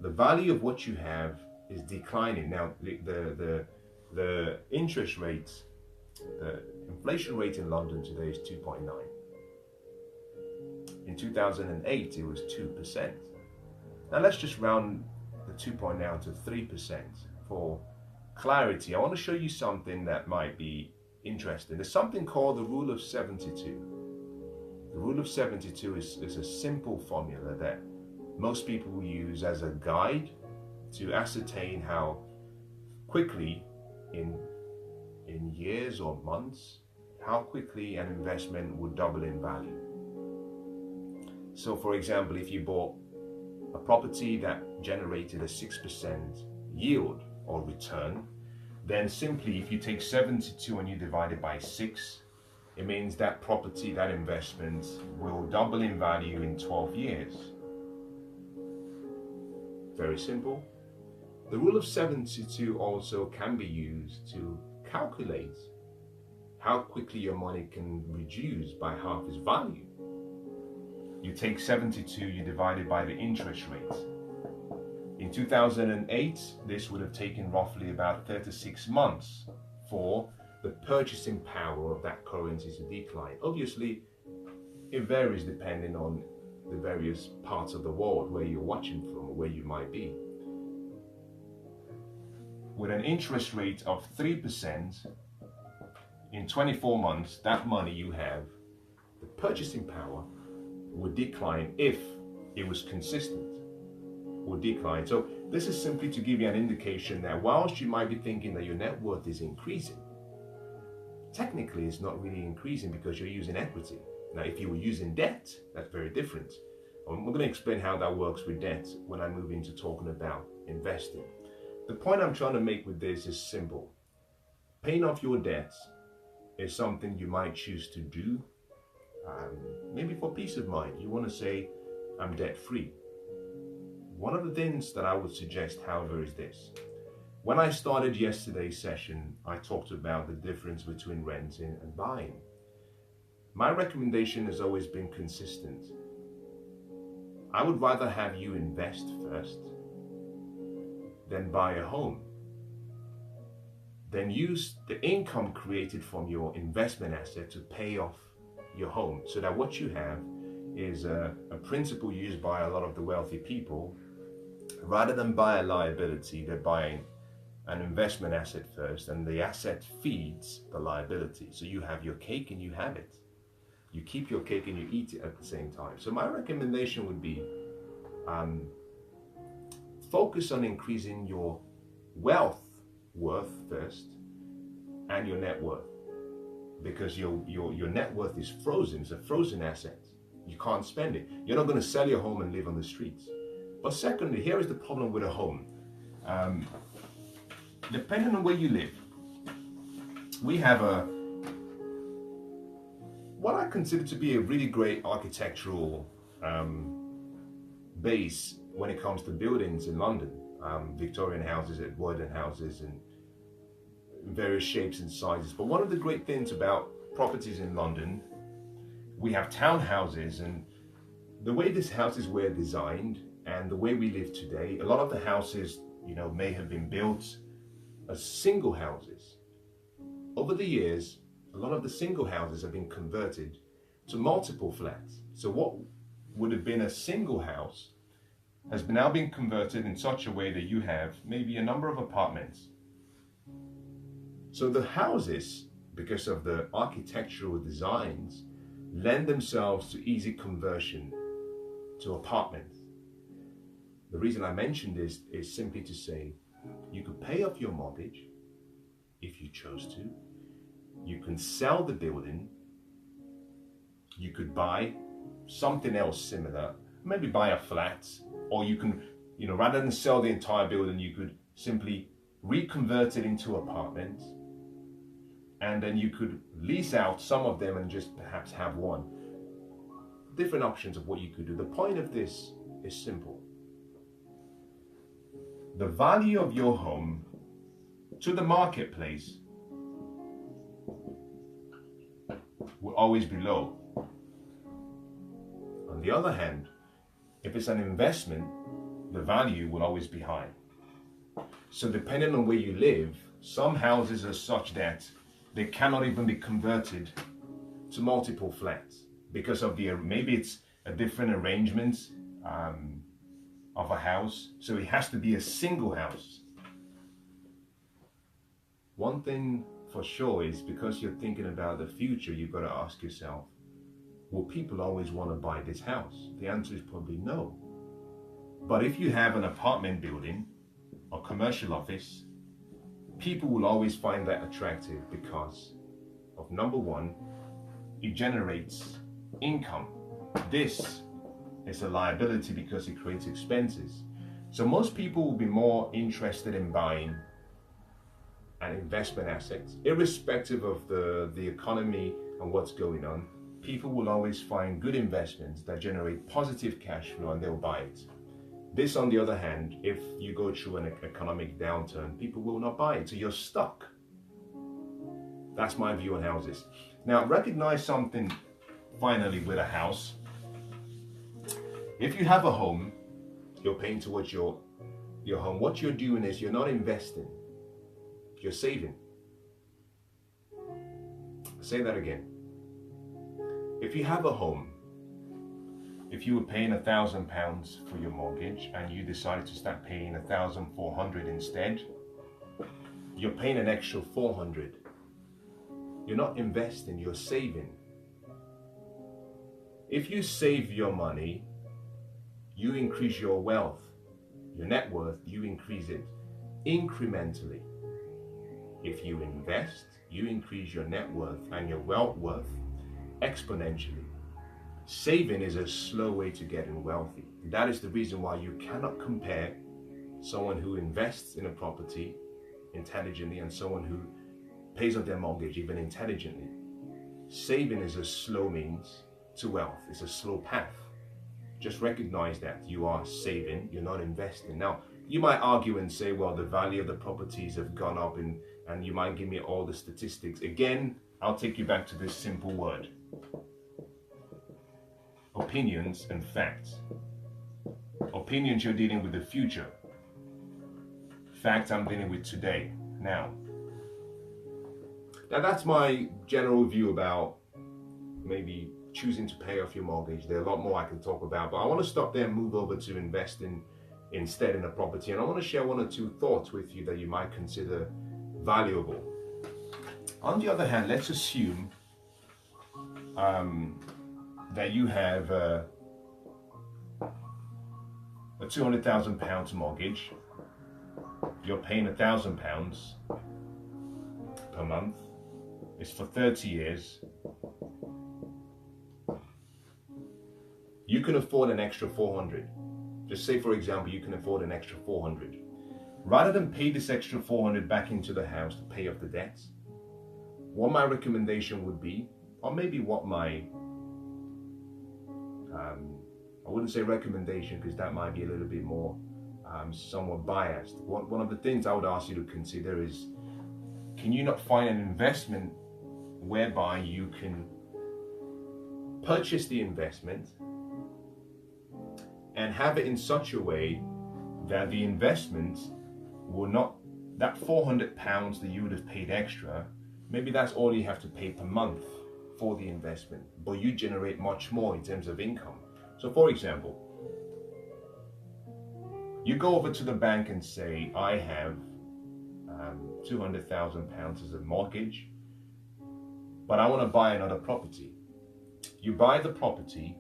the value of what you have is declining. Now, the interest rates, the inflation rate in London today is 2.9. In 2008, it was 2%. Now let's just round the 2.9 down to 3% for clarity. I want to show you something that might be interesting. There's something called the rule of 72. The rule of 72 is a simple formula that most people will use as a guide to ascertain how quickly in years or months, how quickly an investment would double in value. So for example, if you bought a property that generated a 6% yield or return, then simply if you take 72 and you divide it by 6, it means that property, that investment will double in value in 12 years. Very simple. The rule of 72 also can be used to calculate how quickly your money can reduce by half its value. You take 72, you divide it by the interest rate. In 2008, this would have taken roughly about 36 months for the purchasing power of that currency to decline. Obviously, it varies depending on the various parts of the world where you're watching from or where you might be. With an interest rate of 3%, in 24 months, that money you have, the purchasing power, would decline if it was consistent, would decline. So this is simply to give you an indication that whilst you might be thinking that your net worth is increasing, technically it's not really increasing because you're using equity. Now, if you were using debt, that's very different. We're going to explain how that works with debt when I move into talking about investing. The point I'm trying to make with this is simple. Paying off your debts is something you might choose to do, maybe for peace of mind. You want to say, I'm debt free. One of the things that I would suggest, however, is this. When I started yesterday's session, I talked about the difference between renting and buying. My recommendation has always been consistent. I would rather have you invest first than buy a home. Then use the income created from your investment asset to pay off your home, so that what you have is a principle used by a lot of the wealthy people. Rather than buy a liability, they're buying an investment asset first, and the asset feeds the liability. So you have your cake and you have it. You keep your cake and you eat it at the same time. So my recommendation would be focus on increasing your worth first and your net worth, because your net worth is frozen. It's a frozen asset. You can't spend it. You're not going to sell your home and live on the streets. But secondly, here is the problem with a home. Depending on where you live, we have what I consider to be a really great architectural base when it comes to buildings in London. Victorian houses, Edwardian houses, and various shapes and sizes. But one of the great things about properties in London, we have townhouses, and the way these houses were designed and the way we live today, a lot of the houses, may have been built as single houses. Over the years, a lot of the single houses have been converted to multiple flats. So what would have been a single house has now been converted in such a way that you have maybe a number of apartments. So the houses, because of the architectural designs, lend themselves to easy conversion to apartments. The reason I mention this is simply to say, you could pay off your mortgage if you chose to. You can sell the building. You could buy something else similar, maybe buy a flat, or you can, rather than sell the entire building, you could simply reconvert it into apartments, and then you could lease out some of them and just perhaps have one. Different options of what you could do. The point of this is simple. The value of your home to the marketplace will always be low. On the other hand, if it's an investment, the value will always be high. So depending on where you live, some houses are such that they cannot even be converted to multiple flats because of maybe it's a different arrangement of a house. So it has to be a single house. One thing for sure is, because you're thinking about the future, you've got to ask yourself, will people always want to buy this house? The answer is probably no. But if you have an apartment building or commercial office, people will always find that attractive because of, number one, it generates income. This is a liability because it creates expenses. So most people will be more interested in buying an investment asset, irrespective of the economy and what's going on. People will always find good investments that generate positive cash flow and they'll buy it. This, on the other hand, if you go through an economic downturn, people will not buy it, so you're stuck. That's my view on houses. Now, recognize something finally with a house. If you have a home, you're paying towards your home. What you're doing is you're not investing, you're saving. I'll say that again. If you have a home, if you were paying £1,000 for your mortgage and you decided to start paying 1,400 instead, you're paying an extra 400. You're not investing, you're saving. If you save your money, you increase your wealth, your net worth, you increase it incrementally. If you invest, you increase your net worth and your wealth worth exponentially. Saving is a slow way to getting wealthy. That is the reason why you cannot compare someone who invests in a property intelligently and someone who pays off their mortgage even intelligently. Saving is a slow means to wealth. It's a slow path. Just recognize that you are saving, you're not investing. Now, you might argue and say, well, the value of the properties have gone up, and you might give me all the statistics. Again, I'll take you back to this simple word. Opinions and facts. Opinions, you're dealing with the future. Facts, I'm dealing with today, now. Now, that's my general view about maybe choosing to pay off your mortgage. There are a lot more I can talk about, but I want to stop there and move over to investing instead in a property. And I want to share one or two thoughts with you that you might consider valuable. On the other hand, let's assume that you have a £200,000 mortgage. You're paying £1,000 per month. It's for 30 years. You can afford an extra 400. Just say, for example, you can afford an extra 400. Rather than pay this extra 400 back into the house to pay off the debts, what my recommendation would be, or maybe what my, I wouldn't say recommendation because that might be a little bit more somewhat biased. One of the things I would ask you to consider is, can you not find an investment whereby you can purchase the investment and have it in such a way that the investment will not, that £400 that you would have paid extra, maybe that's all you have to pay per month for the investment, but you generate much more in terms of income. So for example, you go over to the bank and say, I have £200,000 as a mortgage, but I want to buy another property. You buy the property,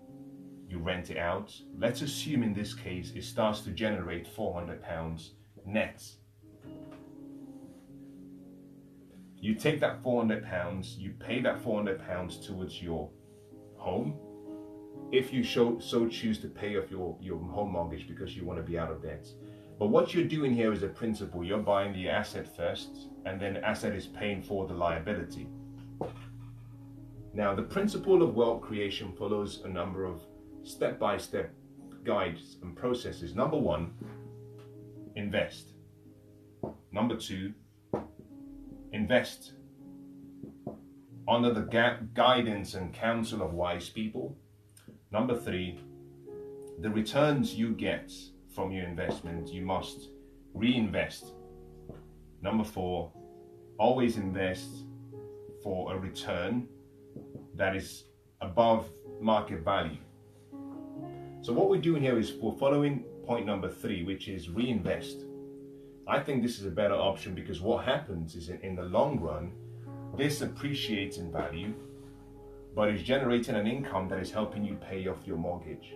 you rent it out. Let's assume in this case it starts to generate £400 net. You take that £400, you pay that £400 towards your home, if you so choose to pay off your home mortgage because you want to be out of debt. But what you're doing here is a principle. You're buying the asset first, and then the asset is paying for the liability. Now, the principle of wealth creation follows a number of step-by-step guides and processes. Number one, invest. Number two, invest under the guidance and counsel of wise people. Number three, the returns you get from your investment, you must reinvest. Number four, always invest for a return that is above market value. So what we're doing here is we're following point number three, which is reinvest. I think this is a better option because what happens is in the long run, this appreciates in value, but is generating an income that is helping you pay off your mortgage.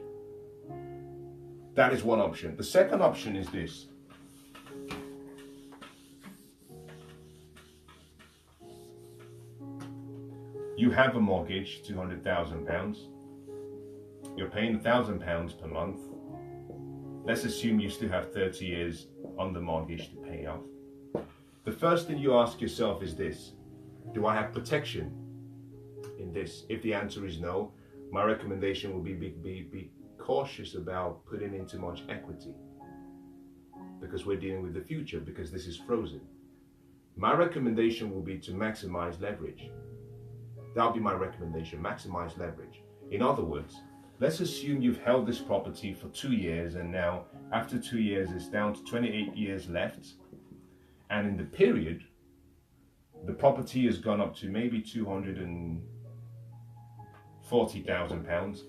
That is one option. The second option is this. You have a mortgage, £200,000. You're paying £1,000 per month. Let's assume you still have 30 years on the mortgage to pay off. The first thing you ask yourself is this: do I have protection in this? If the answer is no, my recommendation will be cautious about putting in too much equity, because we're dealing with the future, because this is frozen. My recommendation will be to maximize leverage. That'll be my recommendation, maximize leverage. In other words, let's assume you've held this property for 2 years, and now after 2 years it's down to 28 years left, and in the period the property has gone up to maybe £240,000.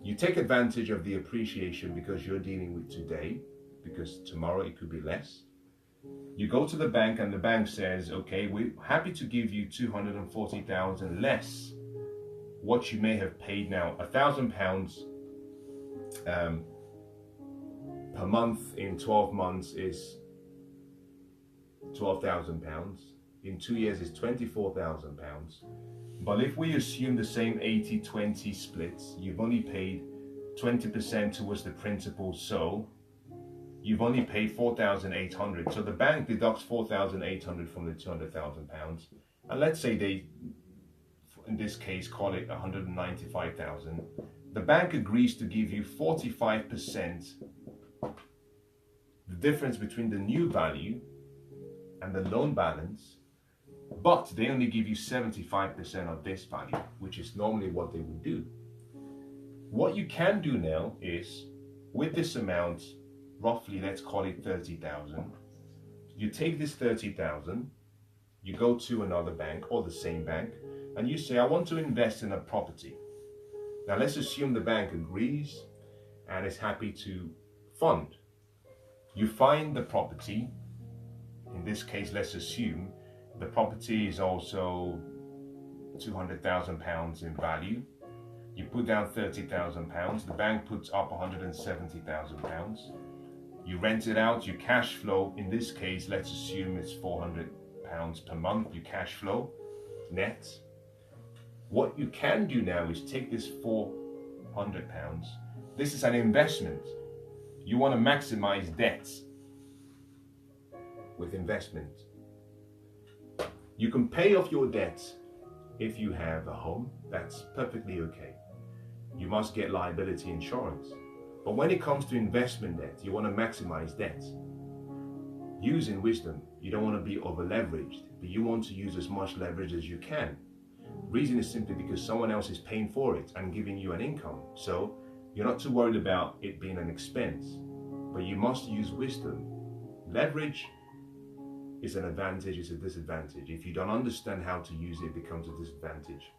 You take advantage of the appreciation because you're dealing with today, because tomorrow it could be less. You go to the bank and the bank says, okay, we're happy to give you £240,000 less what you may have paid now. £1,000 per month in 12 months is £12,000. In 2 years is £24,000. But if we assume the same 80-20 splits, you've only paid 20% towards the principal, so you've only paid £4,800. So the bank deducts £4,800 from the £200,000, and let's say they, in this case, call it £195,000. The bank agrees to give you 45%, the difference between the new value and the loan balance, but they only give you 75% of this value, which is normally what they would do. What you can do now is, with this amount, roughly let's call it 30,000, you take this 30,000, you go to another bank or the same bank, and you say, I want to invest in a property. Now let's assume the bank agrees and is happy to fund. You find the property. In this case, let's assume the property is also £200,000 in value. You put down £30,000, the bank puts up £170,000. You rent it out, you cash flow. In this case, let's assume it's £400 per month, you cash flow net. What you can do now is take this £400. This is an investment. You want to maximize debts with investment. You can pay off your debts if you have a home. That's perfectly okay. You must get liability insurance. But when it comes to investment debt, you want to maximize debts. Using wisdom, you don't want to be over leveraged, but you want to use as much leverage as you can. Reason is simply because someone else is paying for it and giving you an income. So you're not too worried about it being an expense, but you must use wisdom. Leverage is an advantage, it's a disadvantage. If you don't understand how to use it, it becomes a disadvantage.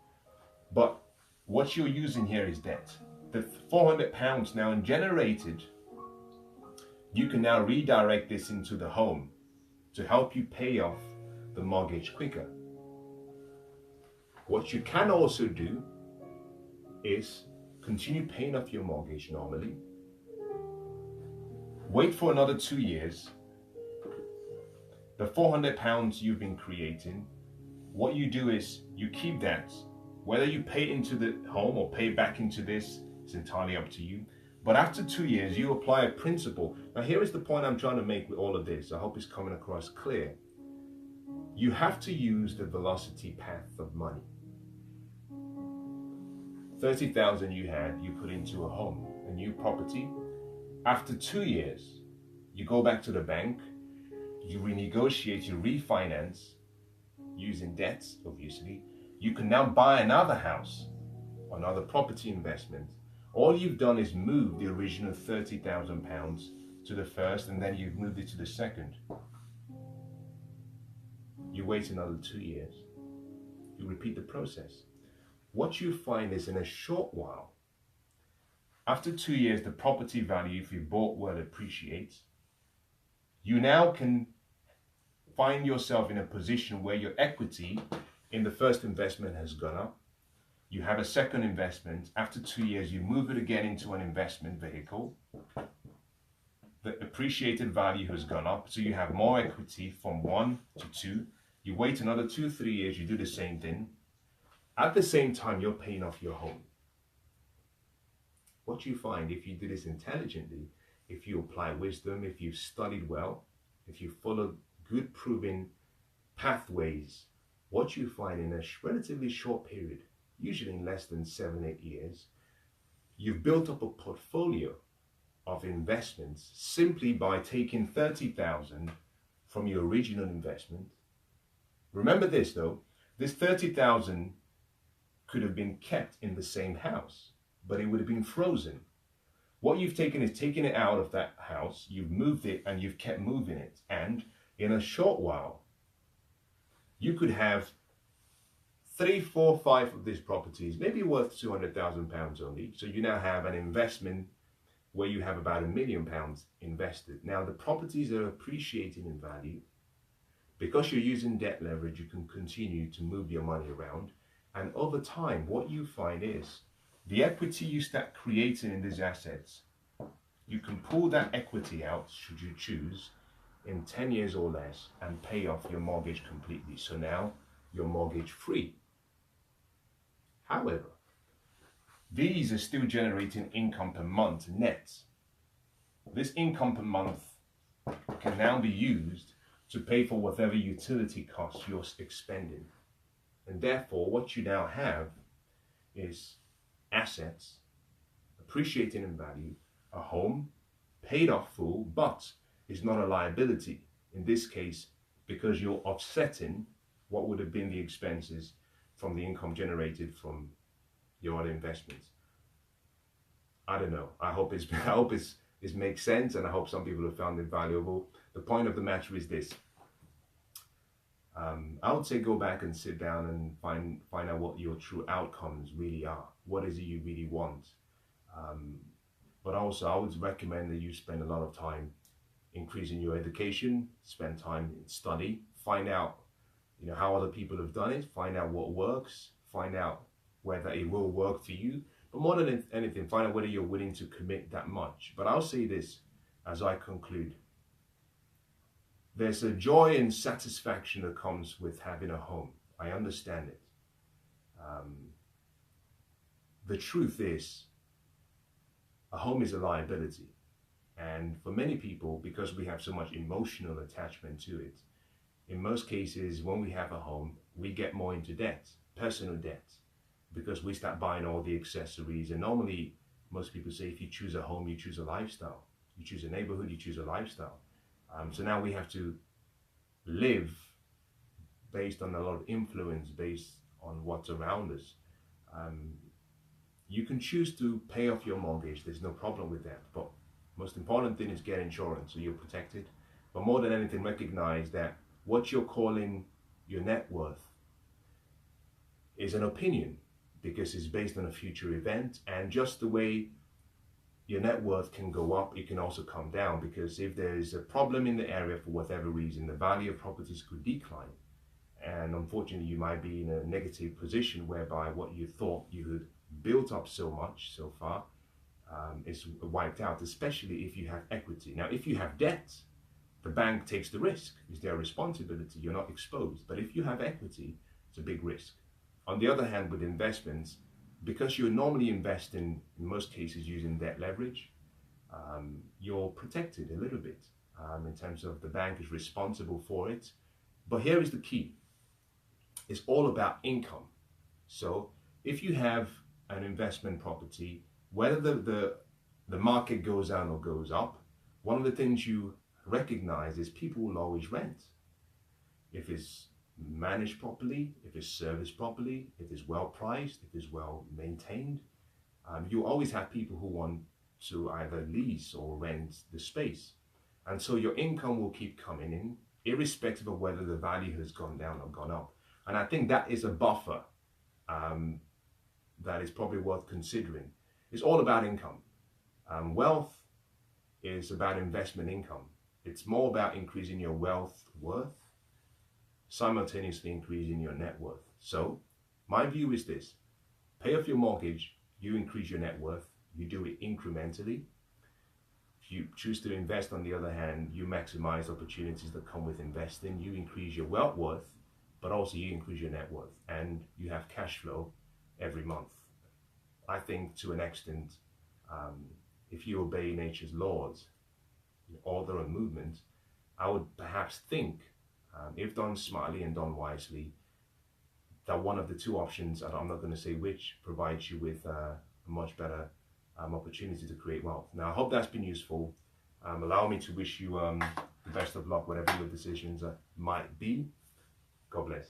But what you're using here is debt. The £400 now generated, you can now redirect this into the home to help you pay off the mortgage quicker. What you can also do is continue paying off your mortgage normally. Wait for another 2 years. The £400 you've been creating, what you do is you keep that. Whether you pay into the home or pay back into this, it's entirely up to you. But after 2 years, you apply a principle. Now here is the point I'm trying to make with all of this. I hope it's coming across clear. You have to use the velocity path of money. 30,000 you had, you put into a home, a new property. After 2 years, you go back to the bank, you renegotiate, you refinance, using debts, obviously. You can now buy another house, another property investment. All you've done is move the original £30,000 to the first, and then you've moved it to the second. You wait another 2 years. You repeat the process. What you find is in a short while, after 2 years, the property value, if you bought well, appreciates. You now can find yourself in a position where your equity in the first investment has gone up. You have a second investment. After 2 years, you move it again into an investment vehicle. The appreciated value has gone up, so you have more equity from 1 to 2. You wait another 2-3 years, you do the same thing. At the same time, you're paying off your home. What you find, if you do this intelligently, if you apply wisdom, if you've studied well, if you follow good proven pathways, what you find in a relatively short period, usually in less than 7-8 years, you've built up a portfolio of investments simply by taking 30,000 from your original investment. Remember this though, this 30,000 could have been kept in the same house, but it would have been frozen. What you've taken is taken it out of that house, you've moved it and you've kept moving it. And in a short while, you could have 3, 4, 5 of these properties, maybe worth £200,000 only. So you now have an investment where you have about £1 million invested. Now the properties are appreciating in value. Because you're using debt leverage, you can continue to move your money around. And over time, what you find is the equity you start creating in these assets, you can pull that equity out, should you choose, in 10 years or less and pay off your mortgage completely. So now you're mortgage free. However, these are still generating income per month net. This income per month can now be used to pay for whatever utility costs you're expending. And therefore, what you now have is assets appreciating in value, a home paid off full, but is not a liability. In this case, because you're offsetting what would have been the expenses from the income generated from your other investments. I don't know. I hope it makes sense, and I hope some people have found it valuable. The point of the matter is this. I would say go back and sit down and find out what your true outcomes really are. What is it you really want? But also, I would recommend that you spend a lot of time increasing your education, spend time in study, find out how other people have done it, find out what works, find out whether it will work for you. But more than anything, find out whether you're willing to commit that much. But I'll say this as I conclude. There's a joy and satisfaction that comes with having a home. I understand it. the truth is, a home is a liability. And for many people, because we have so much emotional attachment to it, in most cases, when we have a home, we get more into debt, personal debt, because we start buying all the accessories. And normally, most people say if you choose a home, you choose a lifestyle. You choose a neighborhood, you choose a lifestyle. So now we have to live based on a lot of influence, based on what's around us. You can choose to pay off your mortgage. There's no problem with that. But most important thing is get insurance so you're protected. But more than anything, recognize that what you're calling your net worth is an opinion, because it's based on a future event. And just the way your net worth can go up, it can also come down, because if there is a problem in the area for whatever reason, the value of properties could decline. And unfortunately, you might be in a negative position whereby what you thought you had built up so much so far is wiped out, especially if you have equity. Now, if you have debt, the bank takes the risk. It's their responsibility. You're not exposed. But if you have equity, it's a big risk. On the other hand, with investments, because you're normally investing, in most cases, using debt leverage, you're protected a little bit in terms of the bank is responsible for it. But here is the key. It's all about income. So if you have an investment property, whether the market goes down or goes up, one of the things you recognize is people will always rent. If it's managed properly, if it's serviced properly, if it's well priced, if it's well maintained, you always have people who want to either lease or rent the space. And so your income will keep coming in, irrespective of whether the value has gone down or gone up. And I think that is a buffer that is probably worth considering. It's all about income. Wealth is about investment income. It's more about increasing your wealth worth, simultaneously increasing your net worth. So my view is this: pay off your mortgage, you increase your net worth, you do it incrementally. If you choose to invest, on the other hand, you maximize opportunities that come with investing, you increase your wealth worth, but also you increase your net worth, and you have cash flow every month. I think to an extent, if you obey nature's laws, order and movement, I would perhaps think, if done smartly and done wisely, that one of the two options, and I'm not going to say which, provides you with a much better opportunity to create wealth. Now, I hope that's been useful. Allow me to wish you the best of luck, whatever your decisions might be. God bless.